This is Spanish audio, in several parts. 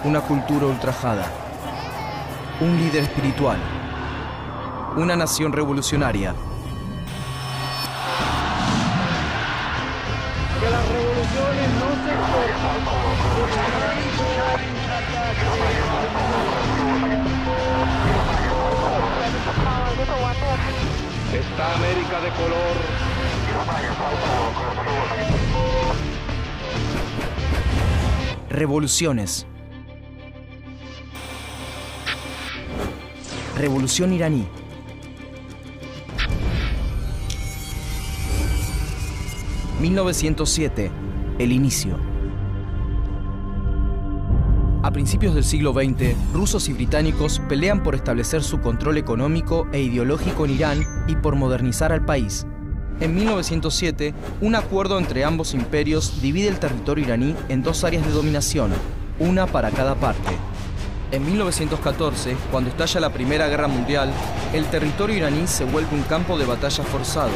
una cultura ultrajada, un líder espiritual, una nación revolucionaria. Que las revoluciones no se Está América de color. Revoluciones. Revolución iraní. (1907), el inicio. A principios del siglo XX, rusos y británicos pelean por establecer su control económico e ideológico en Irán y por modernizar al país. En 1907, un acuerdo entre ambos imperios divide el territorio iraní en dos áreas de dominación, una para cada parte. En 1914, cuando estalla la Primera Guerra Mundial, el territorio iraní se vuelve un campo de batalla forzado.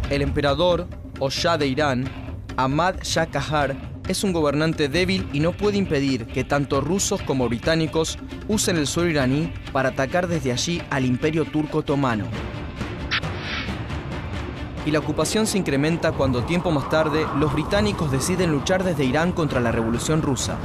El emperador, o Shah de Irán, Ahmad Shah Qajar, es un gobernante débil y no puede impedir que tanto rusos como británicos usen el suelo iraní para atacar desde allí al Imperio Turco Otomano. Y la ocupación se incrementa cuando tiempo más tarde los británicos deciden luchar desde Irán contra la Revolución Rusa.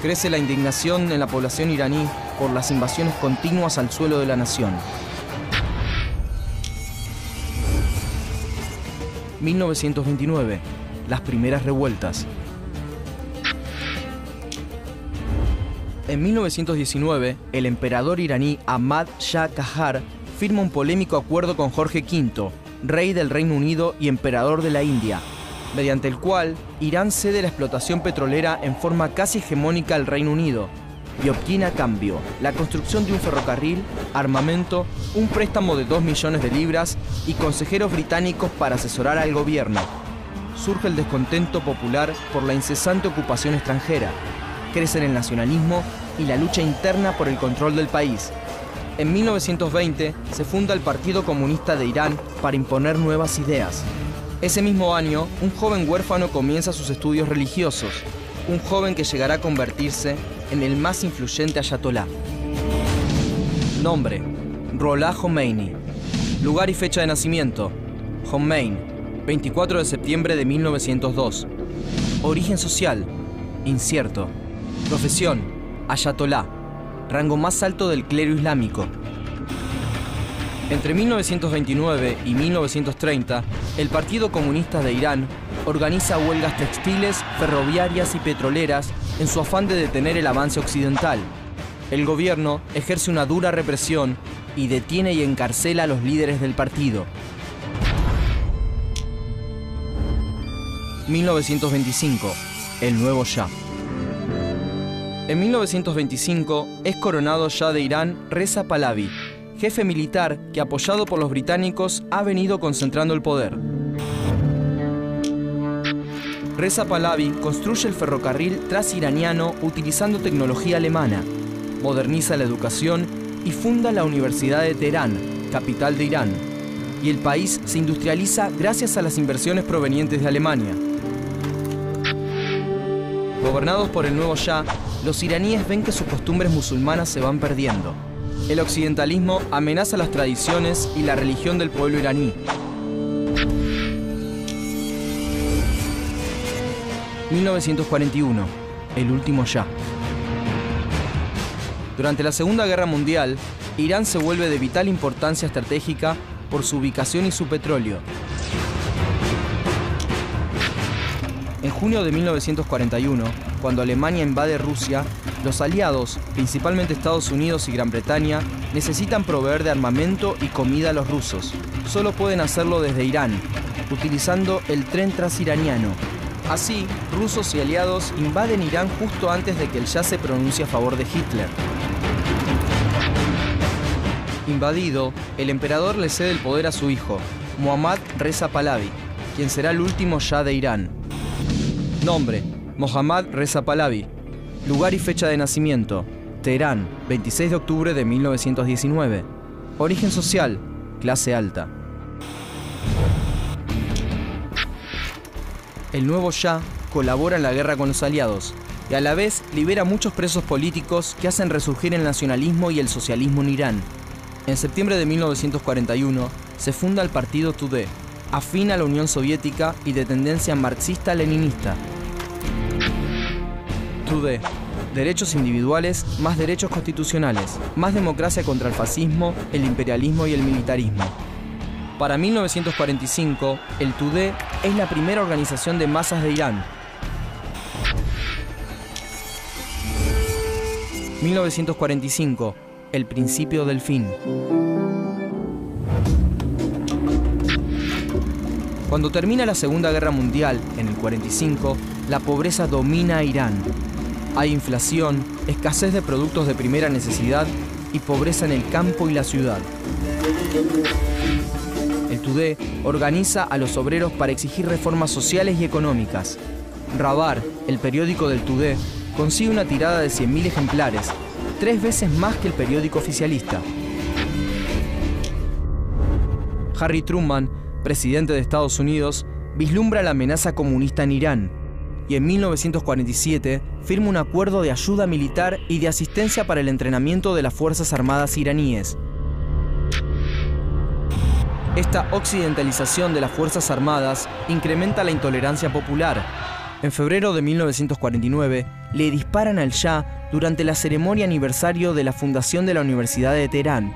Crece la indignación en la población iraní por las invasiones continuas al suelo de la nación. 1929, las primeras revueltas. En 1919, el emperador iraní Ahmad Shah Qajar firma un polémico acuerdo con Jorge V, rey del Reino Unido y emperador de la India, mediante el cual Irán cede la explotación petrolera en forma casi hegemónica al Reino Unido y obtiene a cambio la construcción de un ferrocarril, armamento, un préstamo de 2 millones de libras y consejeros británicos para asesorar al gobierno. Surge el descontento popular por la incesante ocupación extranjera, crecen el nacionalismo y la lucha interna por el control del país. En 1920 se funda el Partido Comunista de Irán para imponer nuevas ideas. Ese mismo año, un joven huérfano comienza sus estudios religiosos, un joven que llegará a convertirse en el más influyente ayatolá. Nombre: Rollah Khomeini. Lugar y fecha de nacimiento: Khomeini, 24 de septiembre de 1902. Origen social: incierto. Profesión: ayatolá, rango más alto del clero islámico. Entre 1929 y 1930, el Partido Comunista de Irán organiza huelgas textiles, ferroviarias y petroleras en su afán de detener el avance occidental. El gobierno ejerce una dura represión y detiene y encarcela a los líderes del partido. 1925, el nuevo Shah. En 1925 es coronado Shah de Irán Reza Pahlavi, jefe militar que, apoyado por los británicos, ha venido concentrando el poder. Reza Pahlavi construye el ferrocarril transiraniano utilizando tecnología alemana, moderniza la educación y funda la Universidad de Teherán, capital de Irán. Y el país se industrializa gracias a las inversiones provenientes de Alemania. Gobernados por el nuevo Shah, los iraníes ven que sus costumbres musulmanas se van perdiendo. El occidentalismo amenaza las tradiciones y la religión del pueblo iraní. 1941, el último Shah. Durante la Segunda Guerra Mundial, Irán se vuelve de vital importancia estratégica por su ubicación y su petróleo. En junio de 1941, cuando Alemania invade Rusia, los aliados, principalmente Estados Unidos y Gran Bretaña, necesitan proveer de armamento y comida a los rusos. Solo pueden hacerlo desde Irán, utilizando el tren transiraniano. Así, rusos y aliados invaden Irán justo antes de que el Shah se pronuncie a favor de Hitler. Invadido, el emperador le cede el poder a su hijo, Mohammad Reza Pahlavi, quien será el último Shah de Irán. Nombre: Mohammad Reza Pahlavi. Lugar y fecha de nacimiento: Teherán, 26 de octubre de 1919. Origen social: clase alta. El nuevo Shah colabora en la guerra con los aliados y a la vez libera muchos presos políticos que hacen resurgir el nacionalismo y el socialismo en Irán. En septiembre de 1941 se funda el partido Tudeh, afín a la Unión Soviética y de tendencia marxista-leninista. Tudeh: derechos individuales más derechos constitucionales, más democracia contra el fascismo, el imperialismo y el militarismo. Para 1945, el Tudeh es la primera organización de masas de Irán. 1945, el principio del fin. Cuando termina la Segunda Guerra Mundial, en el 45, la pobreza domina a Irán. Hay inflación, escasez de productos de primera necesidad y pobreza en el campo y la ciudad. El Tudeh organiza a los obreros para exigir reformas sociales y económicas. Rabar, el periódico del Tudeh, consigue una tirada de 100.000 ejemplares, 3 veces más que el periódico oficialista. Harry Truman, presidente de Estados Unidos, vislumbra la amenaza comunista en Irán y en 1947 firma un acuerdo de ayuda militar y de asistencia para el entrenamiento de las Fuerzas Armadas iraníes. Esta occidentalización de las Fuerzas Armadas incrementa la intolerancia popular. En febrero de 1949 le disparan al Shah durante la ceremonia aniversario de la fundación de la Universidad de Teherán.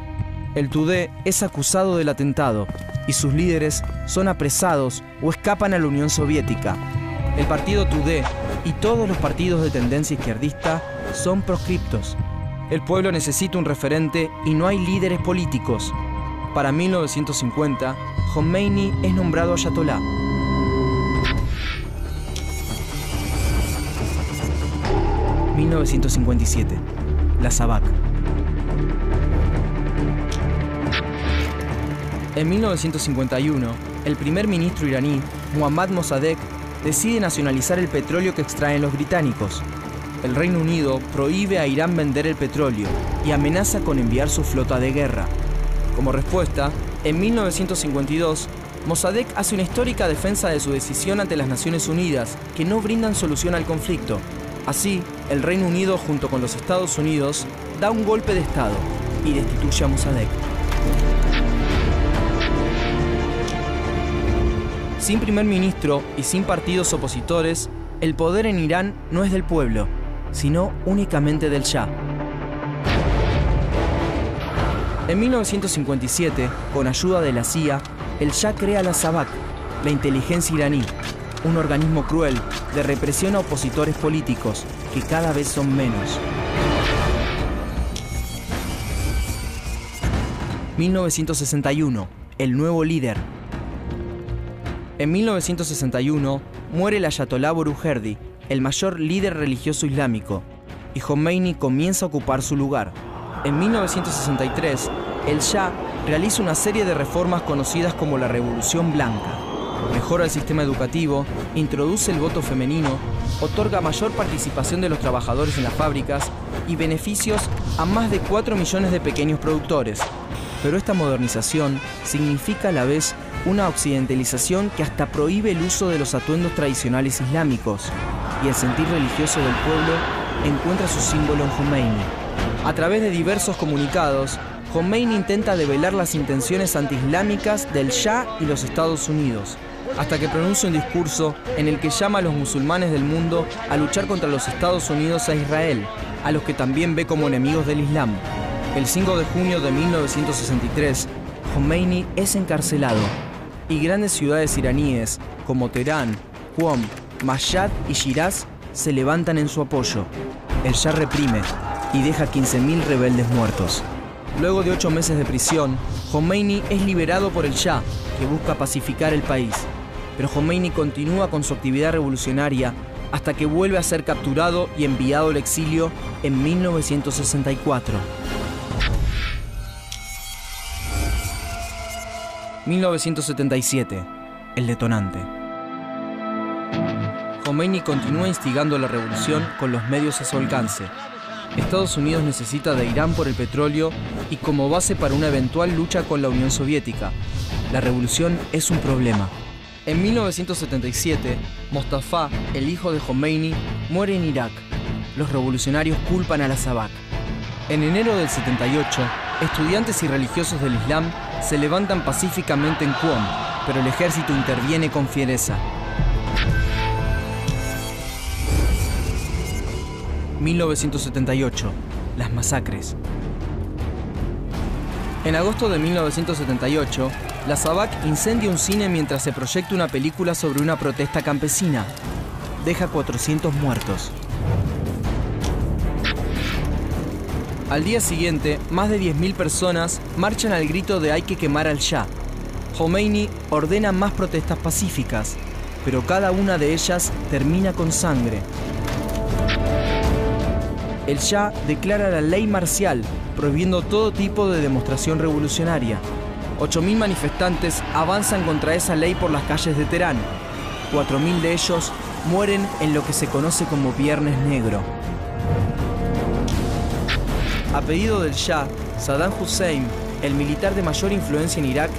El Tudeh es acusado del atentado y sus líderes son apresados o escapan a la Unión Soviética. El partido Tudeh y todos los partidos de tendencia izquierdista son proscriptos. El pueblo necesita un referente y no hay líderes políticos. Para 1950, Jomeini es nombrado ayatolá. ...1957... la Sabak. En 1951, el primer ministro iraní, Mohammad Mossadegh, decide nacionalizar el petróleo que extraen los británicos. El Reino Unido prohíbe a Irán vender el petróleo y amenaza con enviar su flota de guerra. Como respuesta, en 1952, Mossadegh hace una histórica defensa de su decisión ante las Naciones Unidas, que no brindan solución al conflicto. Así, el Reino Unido, junto con los Estados Unidos, da un golpe de Estado y destituye a Mossadegh. Sin primer ministro y sin partidos opositores, el poder en Irán no es del pueblo, sino únicamente del Shah. En 1957, con ayuda de la CIA, el Shah crea la Sabak, la inteligencia iraní, un organismo cruel de represión a opositores políticos, que cada vez son menos. 1961, el nuevo líder. En 1961, muere el ayatolá Borujerdi, el mayor líder religioso islámico, y Jomeini comienza a ocupar su lugar. En 1963, el Shah realiza una serie de reformas conocidas como la Revolución Blanca. Mejora el sistema educativo, introduce el voto femenino, otorga mayor participación de los trabajadores en las fábricas y beneficios a más de 4 millones de pequeños productores. Pero esta modernización significa a la vez una occidentalización que hasta prohíbe el uso de los atuendos tradicionales islámicos, y el sentir religioso del pueblo encuentra su símbolo en Jomeini. A través de diversos comunicados, Jomeini intenta develar las intenciones antiislámicas del Shah y los Estados Unidos, hasta que pronuncia un discurso en el que llama a los musulmanes del mundo a luchar contra los Estados Unidos e Israel, a los que también ve como enemigos del Islam. El 5 de junio de 1963, Jomeini es encarcelado y grandes ciudades iraníes como Teherán, Qom, Mashhad y Shiraz se levantan en su apoyo. El Shah reprime y deja 15.000 rebeldes muertos. Luego de 8 meses de prisión, Jomeini es liberado por el Shah, que busca pacificar el país. Pero Jomeini continúa con su actividad revolucionaria hasta que vuelve a ser capturado y enviado al exilio en 1964. 1977, el detonante. Jomeini continúa instigando la revolución con los medios a su alcance. Estados Unidos necesita de Irán por el petróleo y como base para una eventual lucha con la Unión Soviética. La revolución es un problema. En 1977, Mostafa, el hijo de Jomeini, muere en Irak. Los revolucionarios culpan a la SAVAK. En enero del 78, estudiantes y religiosos del Islam se levantan pacíficamente en Qom, pero el ejército interviene con fiereza. 1978. Las masacres. En agosto de 1978, la SAVAK incendia un cine mientras se proyecta una película sobre una protesta campesina. Deja 400 muertos. Al día siguiente, más de 10.000 personas marchan al grito de "hay que quemar al Shah". Jomeini ordena más protestas pacíficas, pero cada una de ellas termina con sangre. El Shah declara la ley marcial, prohibiendo todo tipo de demostración revolucionaria. 8.000 manifestantes avanzan contra esa ley por las calles de Teherán. 4.000 de ellos mueren en lo que se conoce como Viernes Negro. A pedido del Shah, Saddam Hussein, el militar de mayor influencia en Irak,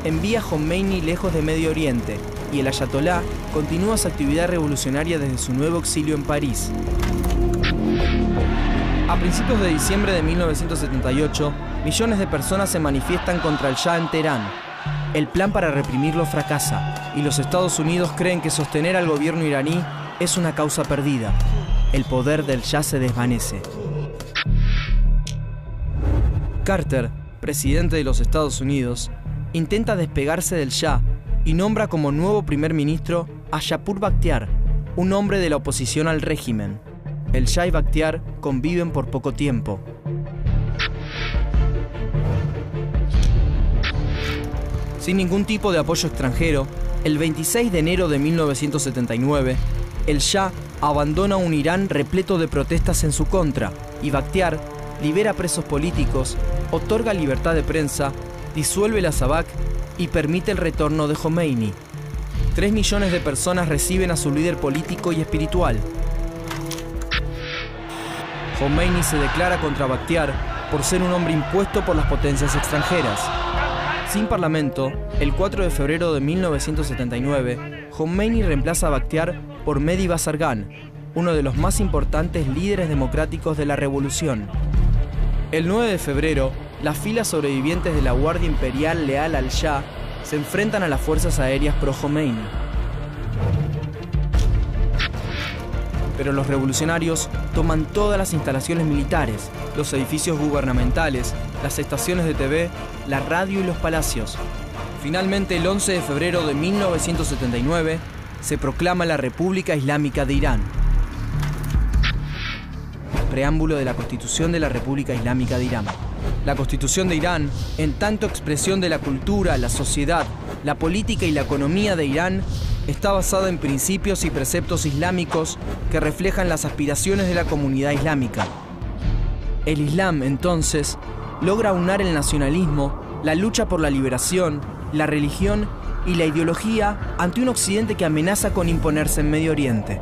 envía a Jomeini lejos de Medio Oriente, y el ayatolá continúa su actividad revolucionaria desde su nuevo exilio en París. A principios de diciembre de 1978, millones de personas se manifiestan contra el Shah en Teherán. El plan para reprimirlo fracasa, y los Estados Unidos creen que sostener al gobierno iraní es una causa perdida. El poder del Shah se desvanece. Carter, presidente de los Estados Unidos, intenta despegarse del Shah y nombra como nuevo primer ministro a Shapur Bakhtiar, un hombre de la oposición al régimen. El Shah y Bakhtiar conviven por poco tiempo. Sin ningún tipo de apoyo extranjero, el 26 de enero de 1979, el Shah abandona un Irán repleto de protestas en su contra, y Bakhtiar libera presos políticos, otorga libertad de prensa, disuelve la SAVAK y permite el retorno de Jomeini. 3 millones de personas reciben a su líder político y espiritual. Jomeini se declara contra Bakhtiar por ser un hombre impuesto por las potencias extranjeras. Sin parlamento, el 4 de febrero de 1979, Jomeini reemplaza a Bakhtiar por Mehdi Bazargan, uno de los más importantes líderes democráticos de la revolución. El 9 de febrero, las filas sobrevivientes de la Guardia Imperial leal al Shah se enfrentan a las fuerzas aéreas pro-Jomeini. Pero los revolucionarios toman todas las instalaciones militares, los edificios gubernamentales, las estaciones de TV, la radio y los palacios. Finalmente, el 11 de febrero de 1979, se proclama la República Islámica de Irán. Preámbulo de la Constitución de la República Islámica de Irán. La Constitución de Irán, en tanto expresión de la cultura, la sociedad, la política y la economía de Irán, está basada en principios y preceptos islámicos que reflejan las aspiraciones de la comunidad islámica. El Islam, entonces, logra aunar el nacionalismo, la lucha por la liberación, la religión y la ideología ante un Occidente que amenaza con imponerse en Medio Oriente.